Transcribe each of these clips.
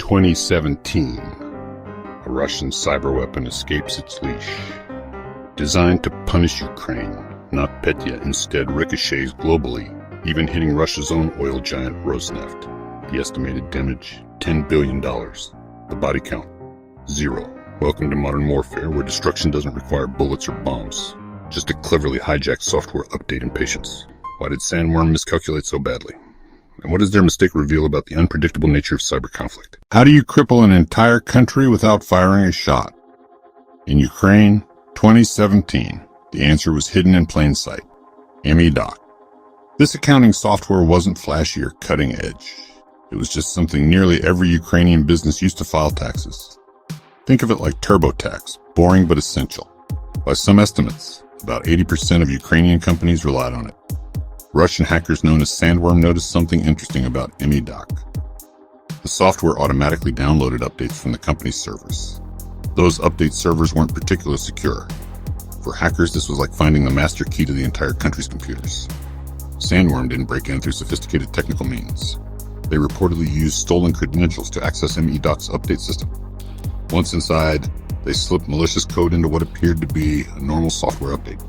2017. A Russian cyber weapon escapes its leash. Designed to punish Ukraine, NotPetya instead ricochets globally, even hitting Russia's own oil giant Rosneft. The estimated damage, $10 billion. The body count, 0. Welcome to modern warfare, where destruction doesn't require bullets or bombs. Just a cleverly hijacked software update and patience. Why did Sandworm miscalculate so badly? And what does their mistake reveal about the unpredictable nature of cyber conflict? How do you cripple an entire country without firing a shot? In Ukraine, 2017, the answer was hidden in plain sight. MEDOC. This accounting software wasn't flashy or cutting edge. It was just something nearly every Ukrainian business used to file taxes. Think of it like TurboTax, boring but essential. By some estimates, about 80% of Ukrainian companies relied on it. Russian hackers known as Sandworm noticed something interesting about MEDOC. The software automatically downloaded updates from the company's servers. Those update servers weren't particularly secure. For hackers, this was like finding the master key to the entire country's computers. Sandworm didn't break in through sophisticated technical means. They reportedly used stolen credentials to access MEDOC's update system. Once inside, they slipped malicious code into what appeared to be a normal software update.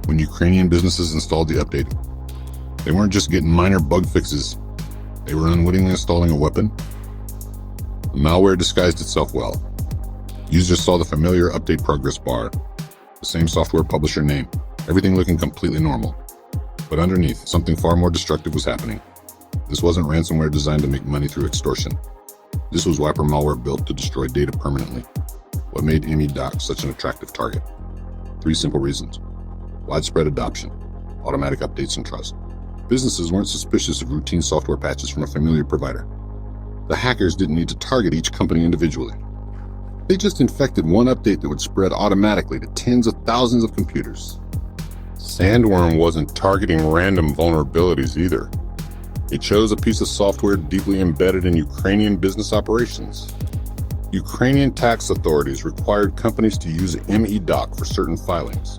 When Ukrainian businesses installed the update, they weren't just getting minor bug fixes. They were unwittingly installing a weapon. The malware disguised itself well. Users saw the familiar update progress bar, the same software publisher name, everything looking completely normal. But underneath, something far more destructive was happening. This wasn't ransomware designed to make money through extortion. This was wiper malware built to destroy data permanently. What made MEDOC such an attractive target? 3 simple reasons. Widespread adoption, automatic updates, and trust. Businesses weren't suspicious of routine software patches from a familiar provider. The hackers didn't need to target each company individually. They just infected one update that would spread automatically to tens of thousands of computers. Sandworm wasn't targeting random vulnerabilities either. It chose a piece of software deeply embedded in Ukrainian business operations. Ukrainian tax authorities required companies to use MEDOC for certain filings.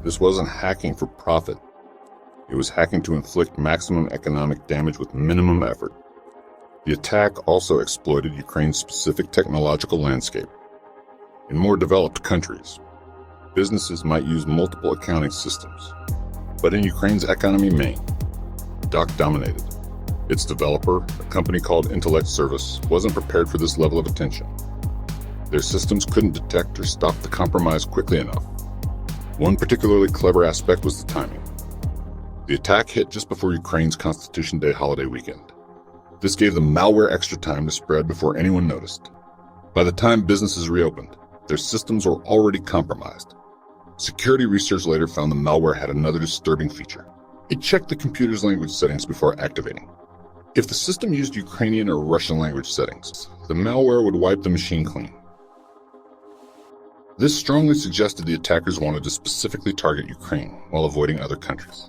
This wasn't hacking for profit. It was hacking to inflict maximum economic damage with minimum effort. The attack also exploited Ukraine's specific technological landscape. In more developed countries, businesses might use multiple accounting systems. But in Ukraine's economy main, DOC dominated. Its developer, a company called Intellect Service, wasn't prepared for this level of attention. Their systems couldn't detect or stop the compromise quickly enough. One particularly clever aspect was the timing. The attack hit just before Ukraine's Constitution Day holiday weekend. This gave the malware extra time to spread before anyone noticed. By the time businesses reopened, their systems were already compromised. Security research later found the malware had another disturbing feature. It checked the computer's language settings before activating. If the system used Ukrainian or Russian language settings, the malware would wipe the machine clean. This strongly suggested the attackers wanted to specifically target Ukraine while avoiding other countries.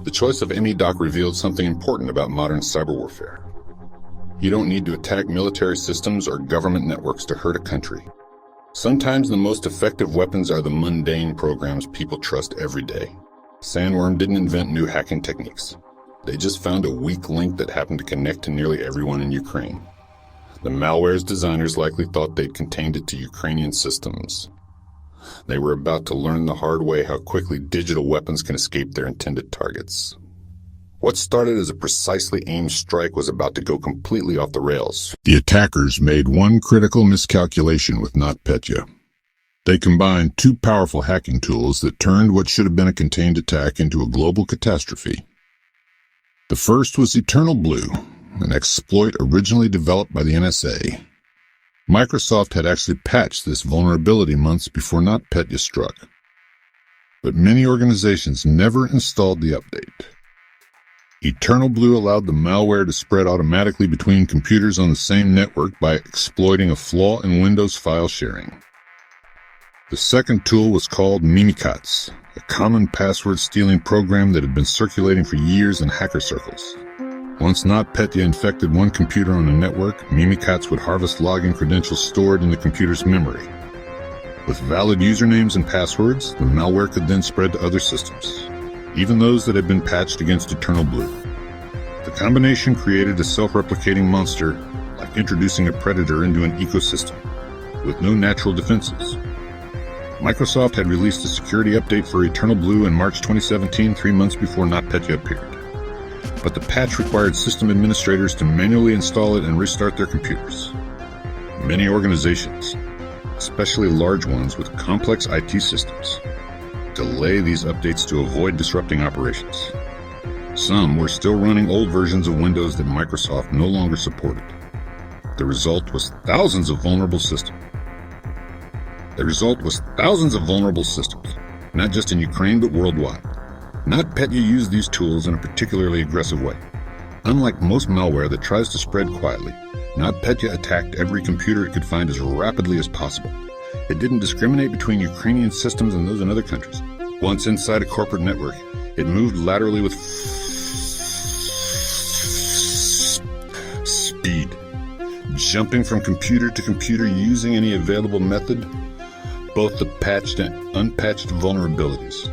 The choice of MEDOC revealed something important about modern cyber warfare. You don't need to attack military systems or government networks to hurt a country. Sometimes the most effective weapons are the mundane programs people trust every day. Sandworm didn't invent new hacking techniques. They just found a weak link that happened to connect to nearly everyone in Ukraine. The malware's designers likely thought they'd contained it to Ukrainian systems. They were about to learn the hard way how quickly digital weapons can escape their intended targets. What started as a precisely aimed strike was about to go completely off the rails. The attackers made one critical miscalculation with NotPetya. They combined 2 powerful hacking tools that turned what should have been a contained attack into a global catastrophe. The first was Eternal Blue, an exploit originally developed by the NSA. Microsoft had actually patched this vulnerability months before NotPetya struck. But many organizations never installed the update. Eternal Blue allowed the malware to spread automatically between computers on the same network by exploiting a flaw in Windows file sharing. The second tool was called Mimikatz, a common password-stealing program that had been circulating for years in hacker circles. Once NotPetya infected one computer on a network, Mimikatz would harvest login credentials stored in the computer's memory. With valid usernames and passwords, the malware could then spread to other systems, even those that had been patched against Eternal Blue. The combination created a self-replicating monster like introducing a predator into an ecosystem with no natural defenses. Microsoft had released a security update for Eternal Blue in March 2017, 3 months before NotPetya appeared. But the patch required system administrators to manually install it and restart their computers. Many organizations, especially large ones with complex IT systems, delay these updates to avoid disrupting operations. Some were still running old versions of Windows that Microsoft no longer supported. The result was thousands of vulnerable systems. Not just in Ukraine, but worldwide. NotPetya used these tools in a particularly aggressive way. Unlike most malware that tries to spread quietly, NotPetya attacked every computer it could find as rapidly as possible. It didn't discriminate between Ukrainian systems and those in other countries. Once inside a corporate network, it moved laterally with speed, jumping from computer to computer using any available method, both the patched and unpatched vulnerabilities.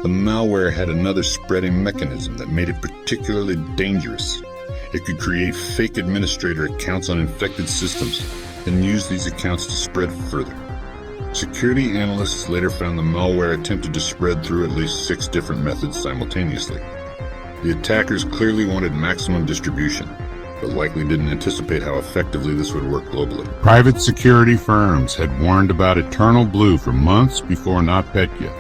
The malware had another spreading mechanism that made it particularly dangerous. It could create fake administrator accounts on infected systems and use these accounts to spread further. Security analysts later found the malware attempted to spread through at least 6 different methods simultaneously. The attackers clearly wanted maximum distribution, but likely didn't anticipate how effectively this would work globally. Private security firms had warned about Eternal Blue for months before NotPetya.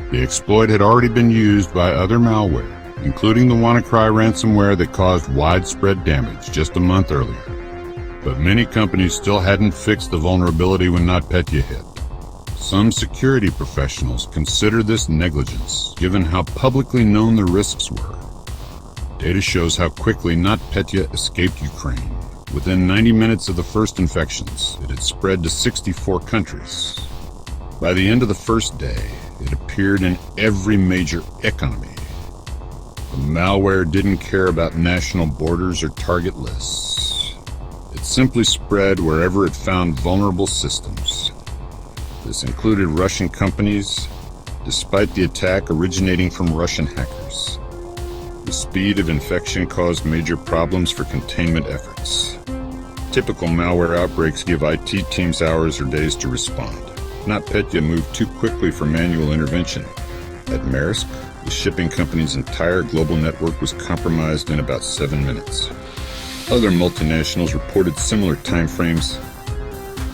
The exploit had already been used by other malware, including the WannaCry ransomware that caused widespread damage just a month earlier. But many companies still hadn't fixed the vulnerability when NotPetya hit. Some security professionals consider this negligence, given how publicly known the risks were. Data shows how quickly NotPetya escaped Ukraine. Within 90 minutes of the first infections, it had spread to 64 countries. By the end of the first day, it appeared in every major economy. The malware didn't care about national borders or target lists. It simply spread wherever it found vulnerable systems. This included Russian companies, despite the attack originating from Russian hackers. The speed of infection caused major problems for containment efforts. Typical malware outbreaks give IT teams hours or days to respond. NotPetya moved too quickly for manual intervention. At Maersk, the shipping company's entire global network was compromised in about 7 minutes. Other multinationals reported similar timeframes.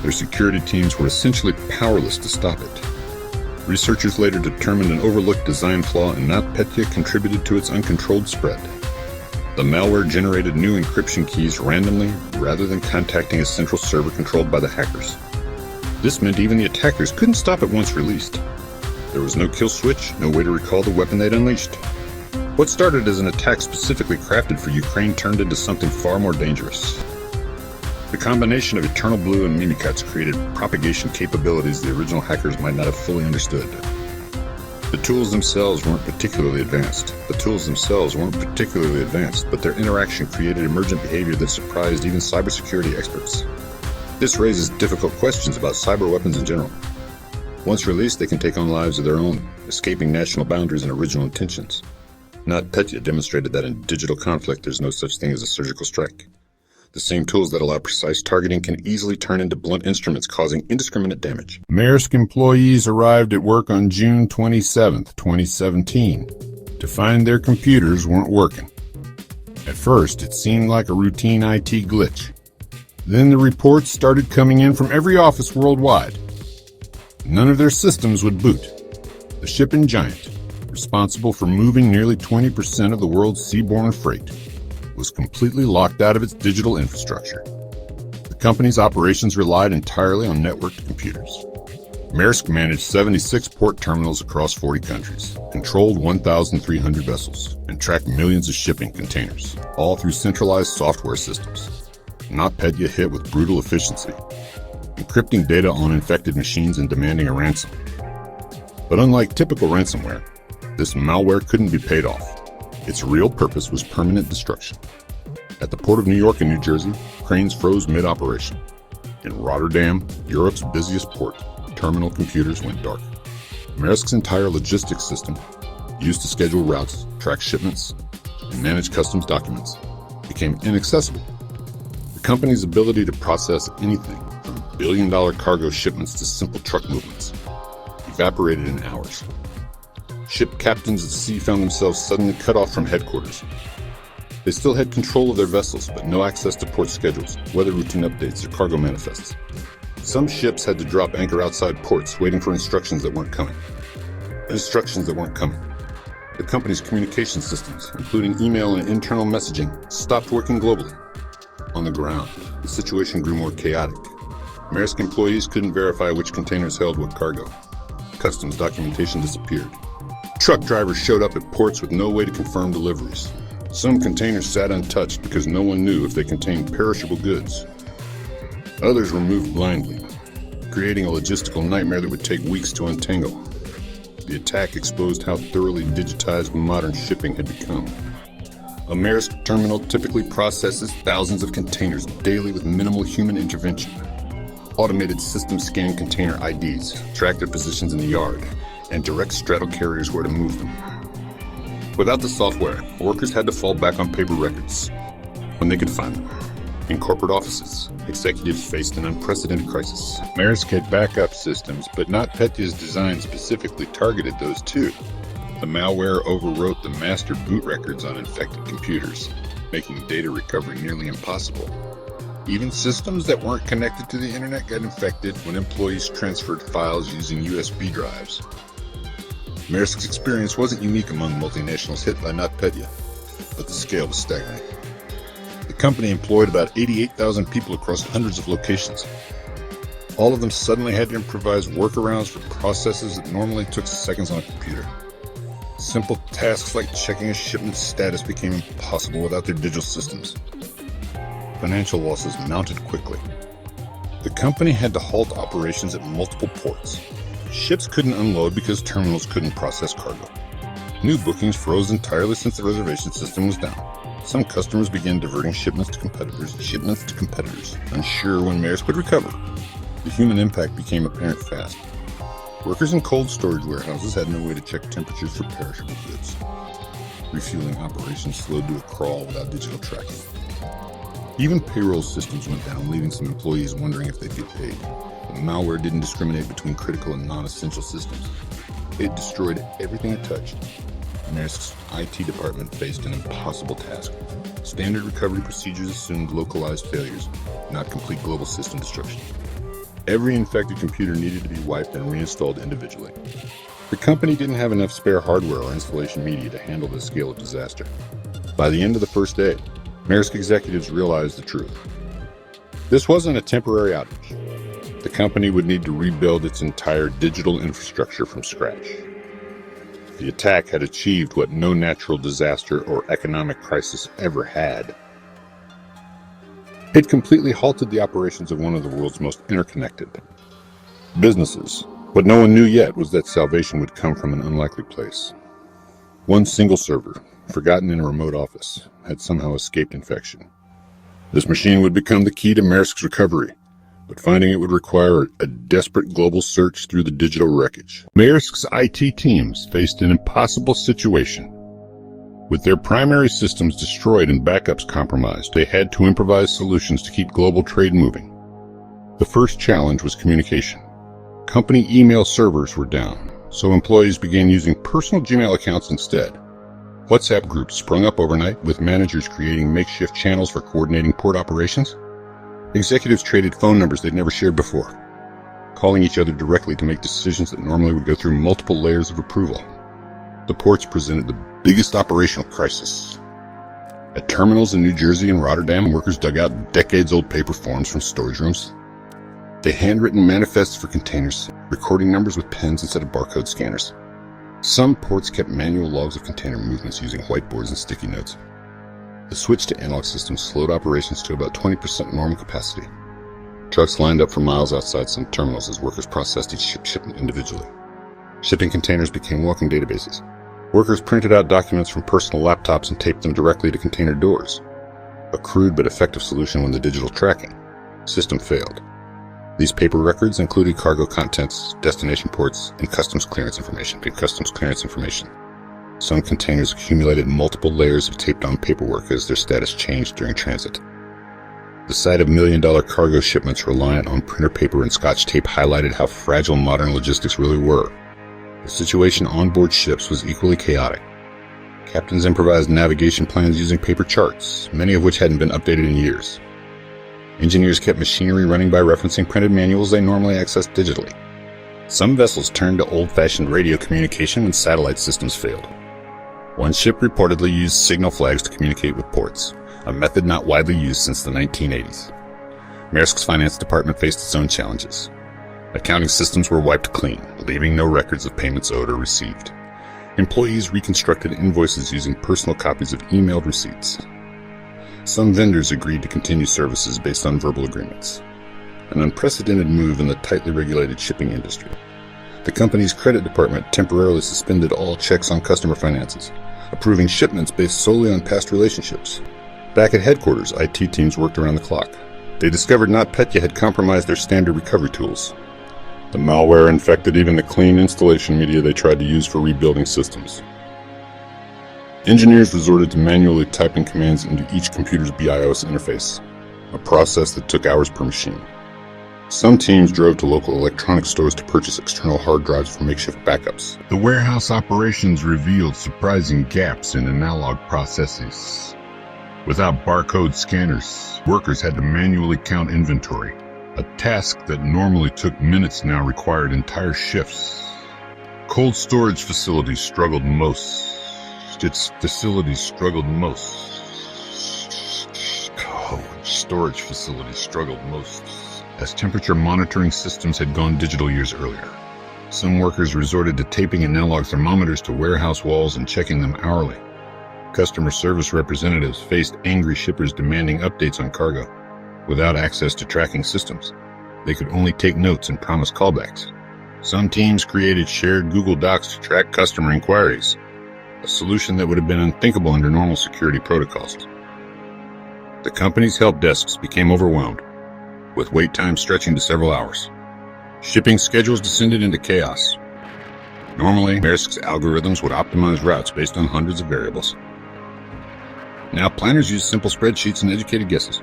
Their security teams were essentially powerless to stop it. Researchers later determined an overlooked design flaw in NotPetya contributed to its uncontrolled spread. The malware generated new encryption keys randomly rather than contacting a central server controlled by the hackers. This meant even the attackers couldn't stop it once released. There was no kill switch, no way to recall the weapon they'd unleashed. What started as an attack specifically crafted for Ukraine turned into something far more dangerous. The combination of Eternal Blue and Mimikatz created propagation capabilities the original hackers might not have fully understood. The tools themselves weren't particularly advanced, but their interaction created emergent behavior that surprised even cybersecurity experts. This raises difficult questions about cyber weapons in general. Once released, they can take on lives of their own, escaping national boundaries and original intentions. NotPetya demonstrated that in digital conflict there's no such thing as a surgical strike. The same tools that allow precise targeting can easily turn into blunt instruments causing indiscriminate damage. Maersk employees arrived at work on June 27, 2017, to find their computers weren't working. At first, it seemed like a routine IT glitch. Then the reports started coming in from every office worldwide. None of their systems would boot. The shipping giant, responsible for moving nearly 20% of the world's seaborne freight, was completely locked out of its digital infrastructure. The company's operations relied entirely on networked computers. Maersk managed 76 port terminals across 40 countries, controlled 1,300 vessels, and tracked millions of shipping containers, all through centralized software systems. NotPetya hit with brutal efficiency, encrypting data on infected machines and demanding a ransom. But unlike typical ransomware, this malware couldn't be paid off. Its real purpose was permanent destruction. At the port of New York and New Jersey, cranes froze mid-operation. In Rotterdam, Europe's busiest port, terminal computers went dark. Maersk's entire logistics system, used to schedule routes, track shipments, and manage customs documents, became inaccessible. company's ability to process anything from billion-dollar cargo shipments to simple truck movements evaporated in hours. Ship captains at sea found themselves suddenly cut off from headquarters. They still had control of their vessels, but no access to port schedules, weather routine updates, or cargo manifests. Some ships had to drop anchor outside ports, waiting for instructions that weren't coming. The company's communication systems, including email and internal messaging, stopped working globally. On the ground, the situation grew more chaotic. Maersk employees couldn't verify which containers held what cargo. Customs documentation disappeared. Truck drivers showed up at ports with no way to confirm deliveries. Some containers sat untouched because no one knew if they contained perishable goods. Others were moved blindly, creating a logistical nightmare that would take weeks to untangle. The attack exposed how thoroughly digitized modern shipping had become. A Maersk terminal typically processes thousands of containers daily with minimal human intervention. Automated systems scan container IDs, track their positions in the yard, and direct straddle carriers where to move them. Without the software, workers had to fall back on paper records when they could find them. In corporate offices, executives faced an unprecedented crisis. Maersk had backup systems, but NotPetya's design specifically targeted those too. The malware overwrote the master boot records on infected computers, making data recovery nearly impossible. Even systems that weren't connected to the internet got infected when employees transferred files using USB drives. Maersk's experience wasn't unique among multinationals hit by NotPetya, but the scale was staggering. The company employed about 88,000 people across hundreds of locations. All of them suddenly had to improvise workarounds for processes that normally took seconds on a computer. Simple tasks like checking a shipment's status became impossible without their digital systems. Financial losses mounted quickly. The company had to halt operations at multiple ports. Ships couldn't unload because terminals couldn't process cargo. New bookings froze entirely since the reservation system was down. Some customers began diverting shipments to competitors, unsure when Maersk would recover. The human impact became apparent fast. Workers in cold storage warehouses had no way to check temperatures for perishable goods. Refueling operations slowed to a crawl without digital tracking. Even payroll systems went down, leaving some employees wondering if they'd get paid. The malware didn't discriminate between critical and non-essential systems. It destroyed everything it touched. Maersk's IT department faced an impossible task. Standard recovery procedures assumed localized failures, not complete global system destruction. Every infected computer needed to be wiped and reinstalled individually. The company didn't have enough spare hardware or installation media to handle the scale of disaster. By the end of the first day, Maersk executives realized the truth. This wasn't a temporary outage. The company would need to rebuild its entire digital infrastructure from scratch. The attack had achieved what no natural disaster or economic crisis ever had. It completely halted the operations of one of the world's most interconnected businesses. What no one knew yet was that salvation would come from an unlikely place. One single server, forgotten in a remote office, had somehow escaped infection. This machine would become the key to Maersk's recovery, but finding it would require a desperate global search through the digital wreckage. Maersk's IT teams faced an impossible situation. With their primary systems destroyed and backups compromised, they had to improvise solutions to keep global trade moving. The first challenge was communication. Company email servers were down, so employees began using personal Gmail accounts instead. WhatsApp groups sprung up overnight, with managers creating makeshift channels for coordinating port operations. Executives traded phone numbers they'd never shared before, calling each other directly to make decisions that normally would go through multiple layers of approval. The ports presented the biggest operational crisis. At terminals in New Jersey and Rotterdam, workers dug out decades-old paper forms from storage rooms. They handwritten manifests for containers, recording numbers with pens instead of barcode scanners. Some ports kept manual logs of container movements using whiteboards and sticky notes. The switch to analog systems slowed operations to about 20% normal capacity. Trucks lined up for miles outside some terminals as workers processed each shipment individually. Shipping containers became walking databases. Workers printed out documents from personal laptops and taped them directly to container doors. A crude but effective solution when the digital tracking system failed. These paper records included cargo contents, destination ports, and customs clearance information. Some containers accumulated multiple layers of taped-on paperwork as their status changed during transit. The sight of million-dollar cargo shipments reliant on printer paper and scotch tape highlighted how fragile modern logistics really were. The situation on board ships was equally chaotic. Captains improvised navigation plans using paper charts, many of which hadn't been updated in years. Engineers kept machinery running by referencing printed manuals they normally accessed digitally. Some vessels turned to old-fashioned radio communication when satellite systems failed. One ship reportedly used signal flags to communicate with ports, a method not widely used since the 1980s. Maersk's finance department faced its own challenges. Accounting systems were wiped clean, leaving no records of payments owed or received. Employees reconstructed invoices using personal copies of emailed receipts. Some vendors agreed to continue services based on verbal agreements, an unprecedented move in the tightly regulated shipping industry. The company's credit department temporarily suspended all checks on customer finances, approving shipments based solely on past relationships. Back at headquarters, IT teams worked around the clock. They discovered NotPetya had compromised their standard recovery tools. The malware infected even the clean installation media they tried to use for rebuilding systems. Engineers resorted to manually typing commands into each computer's BIOS interface, a process that took hours per machine. Some teams drove to local electronic stores to purchase external hard drives for makeshift backups. The warehouse operations revealed surprising gaps in analog processes. Without barcode scanners, workers had to manually count inventory. A task that normally took minutes now required entire shifts. Cold storage facilities struggled most. Storage facilities struggled most, as temperature monitoring systems had gone digital years earlier. Some workers resorted to taping analog thermometers to warehouse walls and checking them hourly. Customer service representatives faced angry shippers demanding updates on cargo. Without access to tracking systems, they could only take notes and promise callbacks. Some teams created shared Google Docs to track customer inquiries, a solution that would have been unthinkable under normal security protocols. The company's help desks became overwhelmed, with wait times stretching to several hours. Shipping schedules descended into chaos. Normally, Maersk's algorithms would optimize routes based on hundreds of variables. Now, planners used simple spreadsheets and educated guesses.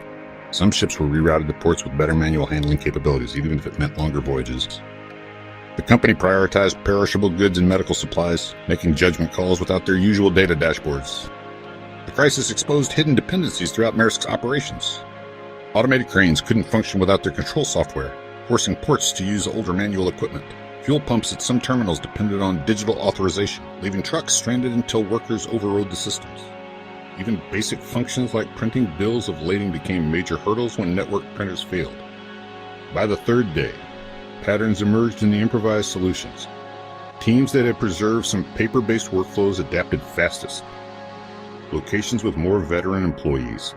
Some ships were rerouted to ports with better manual handling capabilities, even if it meant longer voyages. The company prioritized perishable goods and medical supplies, making judgment calls without their usual data dashboards. The crisis exposed hidden dependencies throughout Maersk's operations. Automated cranes couldn't function without their control software, forcing ports to use older manual equipment. Fuel pumps at some terminals depended on digital authorization, leaving trucks stranded until workers overrode the systems. Even basic functions like printing bills of lading became major hurdles when network printers failed. By the third day, patterns emerged in the improvised solutions. Teams that had preserved some paper-based workflows adapted fastest. Locations with more veteran employees,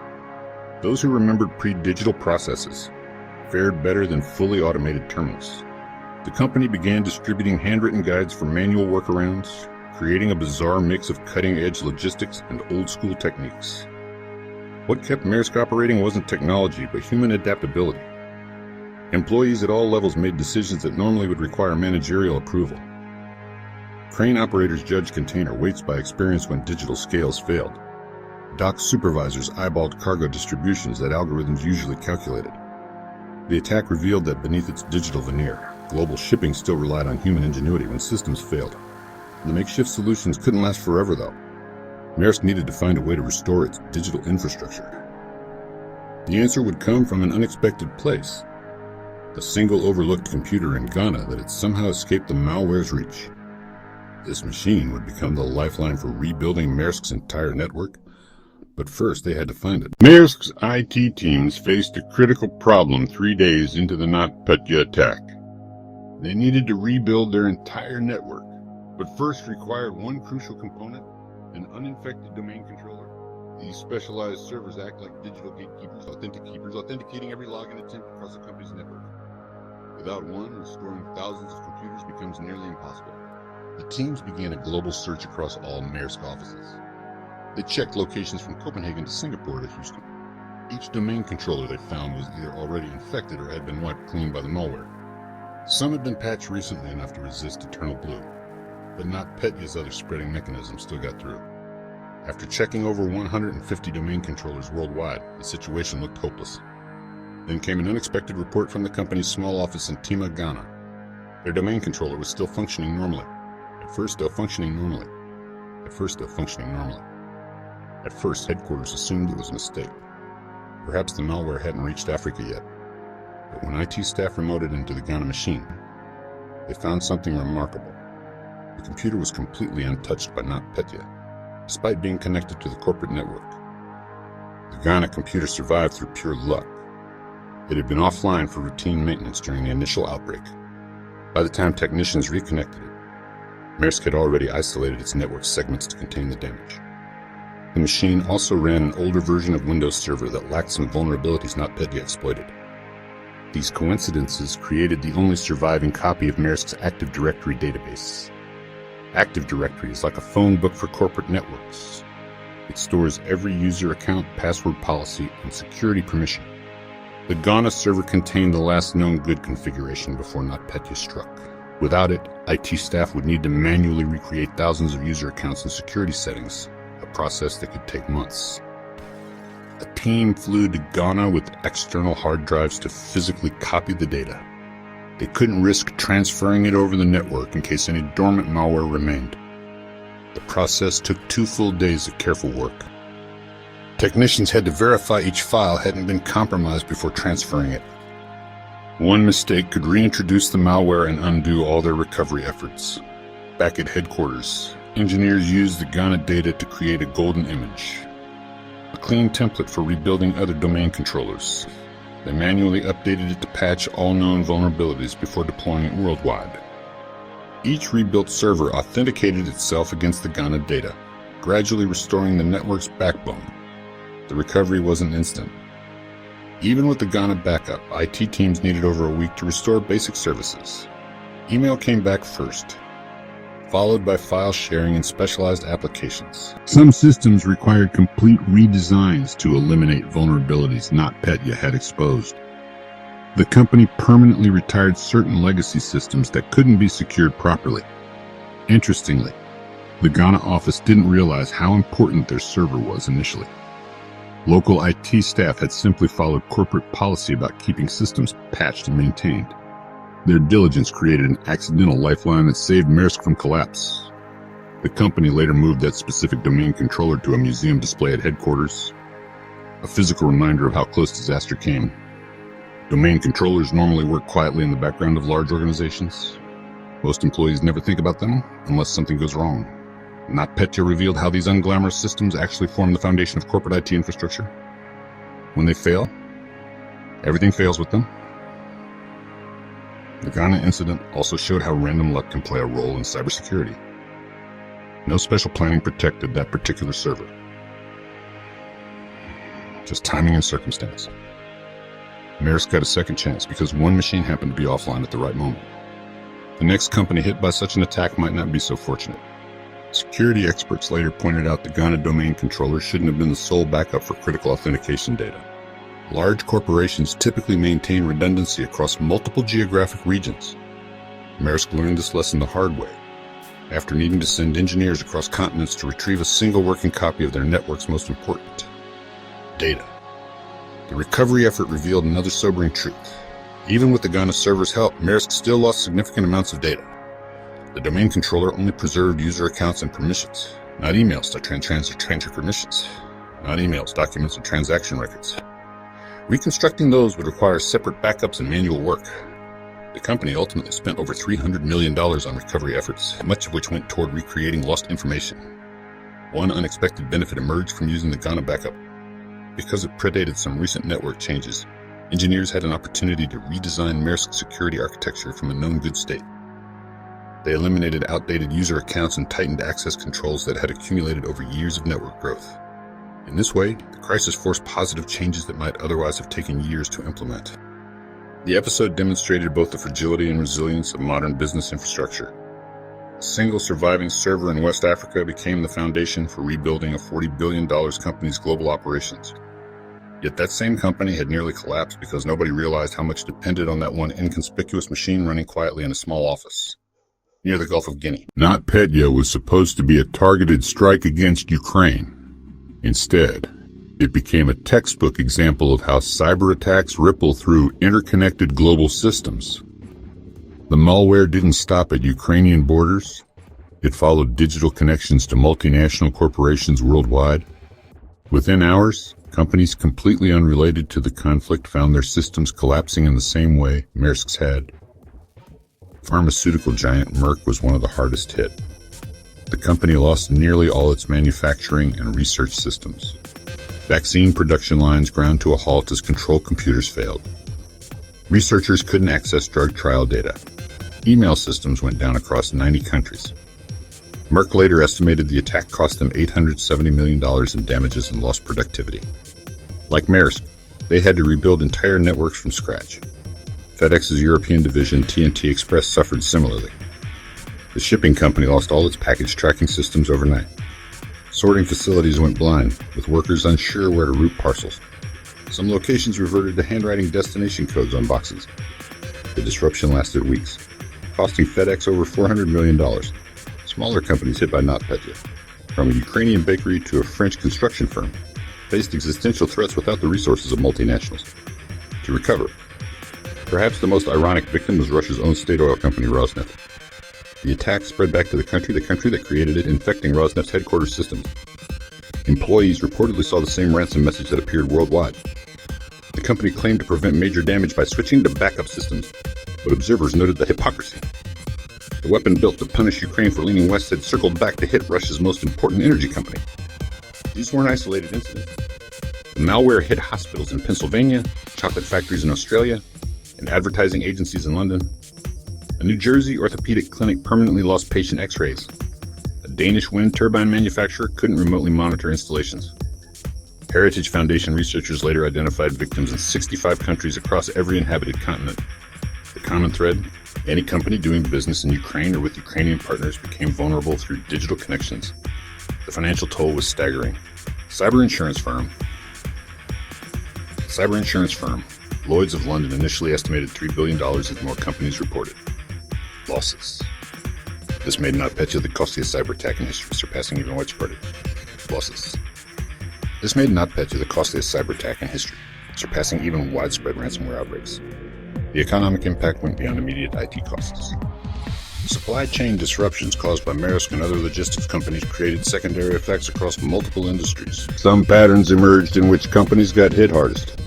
those who remembered pre-digital processes, fared better than fully automated terminals. The company began distributing handwritten guides for manual workarounds, creating a bizarre mix of cutting-edge logistics and old-school techniques. What kept Maersk operating wasn't technology, but human adaptability. Employees at all levels made decisions that normally would require managerial approval. Crane operators judged container weights by experience when digital scales failed. Dock supervisors eyeballed cargo distributions that algorithms usually calculated. The attack revealed that beneath its digital veneer, global shipping still relied on human ingenuity when systems failed. The makeshift solutions couldn't last forever, though. Maersk needed to find a way to restore its digital infrastructure. The answer would come from an unexpected place: a single overlooked computer in Ghana that had somehow escaped the malware's reach. This machine would become the lifeline for rebuilding Maersk's entire network, but first they had to find it. Maersk's IT teams faced a critical problem 3 days into the NotPetya attack. They needed to rebuild their entire network, but first required one crucial component: an uninfected domain controller. These specialized servers act like digital gatekeepers, authenticating every login attempt across the company's network. Without one, restoring thousands of computers becomes nearly impossible. The teams began a global search across all Maersk offices. They checked locations from Copenhagen to Singapore to Houston. Each domain controller they found was either already infected or had been wiped clean by the malware. Some had been patched recently enough to resist eternal blue, but NotPetya's other spreading mechanisms still got through. After checking over 150 domain controllers worldwide, the situation looked hopeless. Then came an unexpected report from the company's small office in Tima, Ghana. Their domain controller was still functioning normally. At first, headquarters assumed it was a mistake. Perhaps the malware hadn't reached Africa yet. But when IT staff remoted into the Ghana machine, they found something remarkable. The computer was completely untouched by NotPetya, despite being connected to the corporate network. The Ghana computer survived through pure luck. It had been offline for routine maintenance during the initial outbreak. By the time technicians reconnected it, Maersk had already isolated its network segments to contain the damage. The machine also ran an older version of Windows Server that lacked some vulnerabilities NotPetya exploited. These coincidences created the only surviving copy of Maersk's Active Directory database. Active Directory is like a phone book for corporate networks. It stores every user account, password policy, and security permission. The Ghana server contained the last known good configuration before NotPetya struck. Without it, IT staff would need to manually recreate thousands of user accounts and security settings, a process that could take months. A team flew to Ghana with external hard drives to physically copy the data. They couldn't risk transferring it over the network in case any dormant malware remained. The process took 2 full days of careful work. Technicians had to verify each file hadn't been compromised before transferring it. One mistake could reintroduce the malware and undo all their recovery efforts. Back at headquarters, engineers used the Ghana data to create a golden image, a clean template for rebuilding other domain controllers. They manually updated it to patch all known vulnerabilities before deploying it worldwide. Each rebuilt server authenticated itself against the Ghana data, gradually restoring the network's backbone. The recovery wasn't instant. Even with the Ghana backup, IT teams needed over a week to restore basic services. Email came back first, followed by file sharing and specialized applications. Some systems required complete redesigns to eliminate vulnerabilities NotPetya had exposed. The company permanently retired certain legacy systems that couldn't be secured properly. Interestingly, the Ghana office didn't realize how important their server was initially. Local IT staff had simply followed corporate policy about keeping systems patched and maintained. Their diligence created an accidental lifeline that saved Maersk from collapse. The company later moved that specific domain controller to a museum display at headquarters, a physical reminder of how close disaster came. Domain controllers normally work quietly in the background of large organizations. Most employees never think about them unless something goes wrong. NotPetya revealed how these unglamorous systems actually form the foundation of corporate IT infrastructure. When they fail, everything fails with them. The Ghana incident also showed how random luck can play a role in cybersecurity. No special planning protected that particular server. Just timing and circumstance. Maersk got a second chance because one machine happened to be offline at the right moment. The next company hit by such an attack might not be so fortunate. Security experts later pointed out the Ghana domain controller shouldn't have been the sole backup for critical authentication data. Large corporations typically maintain redundancy across multiple geographic regions. Maersk learned this lesson the hard way, after needing to send engineers across continents to retrieve a single working copy of their network's most important data. The recovery effort revealed another sobering truth. Even with the Ghana server's help, Maersk still lost significant amounts of data. The domain controller only preserved user accounts and permissions, not emails to transfer permissions, not emails, documents, and transaction records. Reconstructing those would require separate backups and manual work. The company ultimately spent over $300 million on recovery efforts, much of which went toward recreating lost information. One unexpected benefit emerged from using the Ghana backup. Because it predated some recent network changes, engineers had an opportunity to redesign Maersk's security architecture from a known good state. They eliminated outdated user accounts and tightened access controls that had accumulated over years of network growth. In this way, the crisis forced positive changes that might otherwise have taken years to implement. The episode demonstrated both the fragility and resilience of modern business infrastructure. A single surviving server in West Africa became the foundation for rebuilding a $40 billion company's global operations. Yet that same company had nearly collapsed because nobody realized how much depended on that one inconspicuous machine running quietly in a small office near the Gulf of Guinea. NotPetya was supposed to be a targeted strike against Ukraine. Instead, It became a textbook example of how cyberattacks ripple through interconnected global systems. The malware didn't stop at Ukrainian borders. It followed digital connections to multinational corporations worldwide. Within hours, companies completely unrelated to the conflict found their systems collapsing in the same way Maersk's had. Pharmaceutical giant Merck was one of the hardest hit. The company lost nearly all its manufacturing and research systems. Vaccine production lines ground to a halt as control computers failed. Researchers couldn't access drug trial data. Email systems went down across 90 countries. Merck later estimated the attack cost them $870 million in damages and lost productivity. Like Maersk, they had to rebuild entire networks from scratch. FedEx's European division, TNT Express, suffered similarly. The shipping company lost all its package tracking systems overnight. Sorting facilities went blind, with workers unsure where to route parcels. Some locations reverted to handwriting destination codes on boxes. The disruption lasted weeks, costing FedEx over $400 million. Smaller companies hit by NotPetya, from a Ukrainian bakery to a French construction firm, faced existential threats without the resources of multinationals. To recover, perhaps the most ironic victim was Russia's own state oil company, Rosneft. The attack spread back to the country that created it, infecting Rosneft's headquarters systems. Employees reportedly saw the same ransom message that appeared worldwide. The company claimed to prevent major damage by switching to backup systems, but observers noted the hypocrisy. The weapon built to punish Ukraine for leaning west had circled back to hit Russia's most important energy company. These weren't isolated incidents. The malware hit hospitals in Pennsylvania, chocolate factories in Australia, and advertising agencies in London. A New Jersey orthopedic clinic permanently lost patient x-rays. A Danish wind turbine manufacturer couldn't remotely monitor installations. Heritage Foundation researchers later identified victims in 65 countries across every inhabited continent. The common thread: any company doing business in Ukraine or with Ukrainian partners became vulnerable through digital connections. The financial toll was staggering. Cyber insurance firm Lloyd's of London initially estimated $3 billion as more companies reported losses. This made NotPetya the costliest cyber attack in history, surpassing even widespread ransomware outbreaks. The economic impact went beyond immediate IT costs. Supply chain disruptions caused by Maersk and other logistics companies created secondary effects across multiple industries. Some patterns emerged in which companies got hit hardest.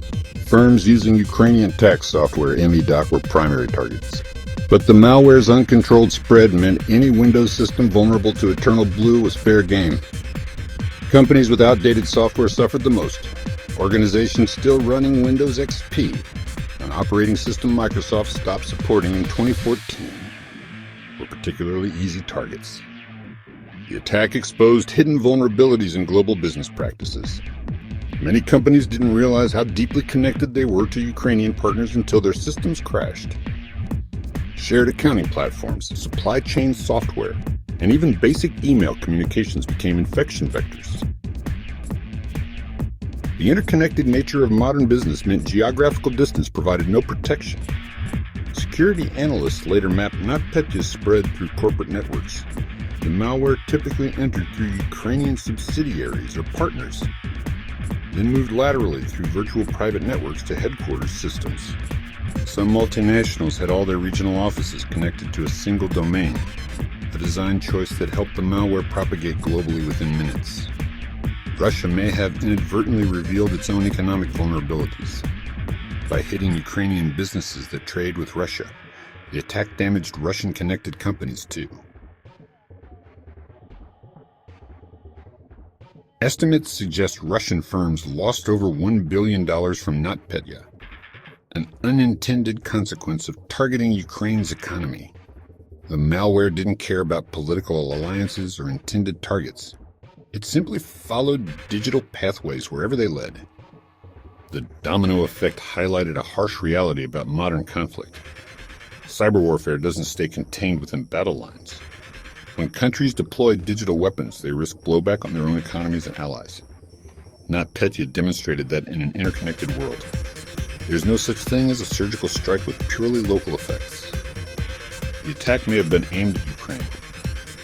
Firms using Ukrainian tax software, MEDOC, were primary targets. But the malware's uncontrolled spread meant any Windows system vulnerable to Eternal Blue was fair game. Companies with outdated software suffered the most. Organizations still running Windows XP, an operating system Microsoft stopped supporting in 2014, were particularly easy targets. The attack exposed hidden vulnerabilities in global business practices. Many companies didn't realize how deeply connected they were to Ukrainian partners until their systems crashed. Shared accounting platforms, supply chain software, and even basic email communications became infection vectors. The interconnected nature of modern business meant geographical distance provided no protection. Security analysts later mapped NotPetya's spread through corporate networks. The malware typically entered through Ukrainian subsidiaries or partners, then moved laterally through virtual private networks to headquarters systems. Some multinationals had all their regional offices connected to a single domain, a design choice that helped the malware propagate globally within minutes. Russia may have inadvertently revealed its own economic vulnerabilities. By hitting Ukrainian businesses that trade with Russia, the attack damaged Russian-connected companies too. Estimates suggest Russian firms lost over $1 billion from NotPetya, an unintended consequence of targeting Ukraine's economy. The malware didn't care about political alliances or intended targets. It simply followed digital pathways wherever they led. The domino effect highlighted a harsh reality about modern conflict. Cyber warfare doesn't stay contained within battle lines. When countries deploy digital weapons, they risk blowback on their own economies and allies. NotPetya demonstrated that in an interconnected world, there's no such thing as a surgical strike with purely local effects. The attack may have been aimed at Ukraine,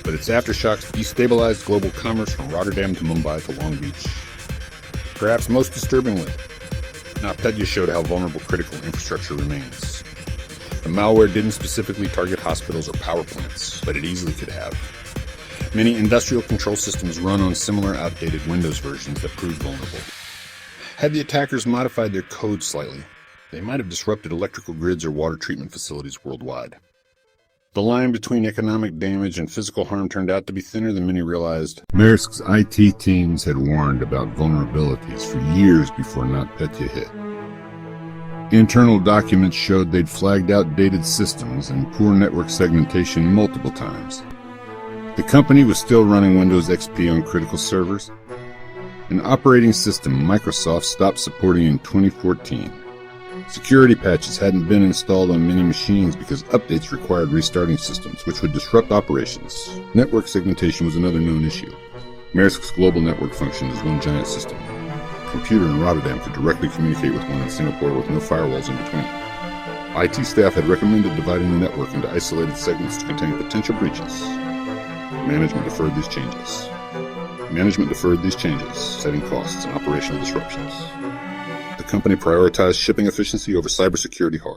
but its aftershocks destabilized global commerce from Rotterdam to Mumbai to Long Beach. Perhaps most disturbingly, NotPetya showed how vulnerable critical infrastructure remains. The malware didn't specifically target hospitals or power plants, but it easily could have. Many industrial control systems run on similar outdated Windows versions that proved vulnerable. Had the attackers modified their code slightly, they might have disrupted electrical grids or water treatment facilities worldwide. The line between economic damage and physical harm turned out to be thinner than many realized. Maersk's IT teams had warned about vulnerabilities for years before NotPetya hit. Internal documents showed they'd flagged outdated systems and poor network segmentation multiple times. The company was still running Windows XP on critical servers. An operating system Microsoft stopped supporting in 2014. Security patches hadn't been installed on many machines because updates required restarting systems, which would disrupt operations. Network segmentation was another known issue. Maersk's global network functioned as one giant system. A computer in Rotterdam could directly communicate with one in Singapore with no firewalls in between. IT staff had recommended dividing the network into isolated segments to contain potential breaches. Management deferred these changes, setting costs and operational disruptions. The company prioritized shipping efficiency over cybersecurity hard.